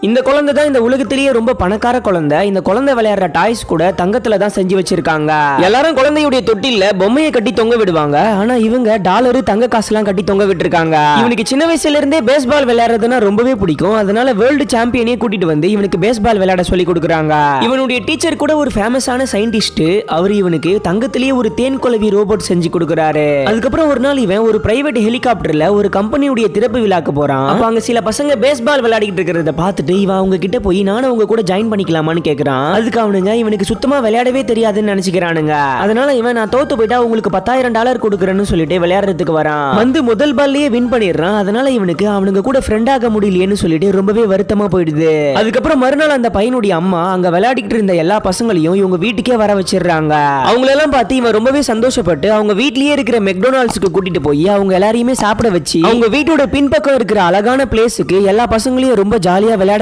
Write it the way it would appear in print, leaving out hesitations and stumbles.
இந்த குழந்தை தான் இந்த உலகத்திலேயே ரொம்ப பணக்கார குழந்தை. இந்த குழந்தை விளையாடுற டாய்ஸ் கூட தங்கத்துல தான் செஞ்சு வச்சிருக்காங்க. எல்லாரும் குழந்தையுடைய தொட்டில பொம்மையை கட்டி தொங்க விடுவாங்க. ஆனா இவங்க டாலரு தங்க காசுலாம் கட்டி தொங்க விட்டுருக்காங்க. இவனுக்கு சின்ன வயசுல இருந்தே பேஸ்பால் விளையாடுறதுன்னா ரொம்பவே பிடிக்கும். அதனால வேர்ல்டு சாம்பியனே கூட்டிட்டு வந்து இவனுக்கு பேஸ்பால் விளையாட சொல்லி கொடுக்குறாங்க. இவனுடைய டீச்சர் கூட ஒரு ஃபேமஸான சயின்டிஸ்ட். அவர் இவனுக்கு தங்கத்திலேயே ஒரு தேன் குளவி ரோபோட் செஞ்சு கொடுக்குறாரு. அதுக்கப்புறம் ஒரு நாள் இவன் ஒரு பிரைவேட் ஹெலிகாப்டர்ல ஒரு கம்பெனியுடைய திறப்பு விழாக்கு போறான். அப்ப அங்க சில பசங்க பேஸ்பால் விளையாடிட்டு இருக்கிறத பார்த்துட்டு இவன் அவங்க கிட்ட போய் நானும் உங்க கூட ஜாயின் பண்ணிக்கலாமான்னு கேக்குறான். அதுக்கு அவனுங்க இவனுக்கு சுத்தமா விளையாடவே தெரியாதுன்னு நினைச்சுக்கிறானுங்க. அதனால இவன் நான் தோத்து போயிட்டா உங்களுக்கு $10,000 கொடுக்குறேன்னு சொல்லிட்டு விளையாடுறதுக்கு வரான். வந்து முதல் பால்லயே வின் பண்ணிடுறான். அதனால இவனுக்கு அவனுங்க கூட ஃப்ரெண்ட் ஆக முடியலையேன்னு சொல்லிட்டு ரொம்பவே வருத்தமா போயிடுது. அதுக்கப்புறம் மறுநாள் அந்த பையனுடைய அம்மா அங்க விளையாடிட்டு இருந்த எல்லா பசங்களையும் இவங்க வீட்டுக்கே வர வச்சிடுறாங்க. அவங்களெல்லாம் பார்த்து இவன் ரொம்பவே சந்தோஷப்பட்டு அவங்க வீட்லயே இருக்கிற மெக்டொனால்ட்ஸ்க்கு கூட்டிட்டு போய் அவங்க எல்லாரையுமே சாப்பிட வச்சு அவங்க வீட்டோட பின்பக்கம் இருக்கிற அழகான பிளேஸுக்கு எல்லா பசங்களையும் ரொம்ப ஜாலியா விளையாட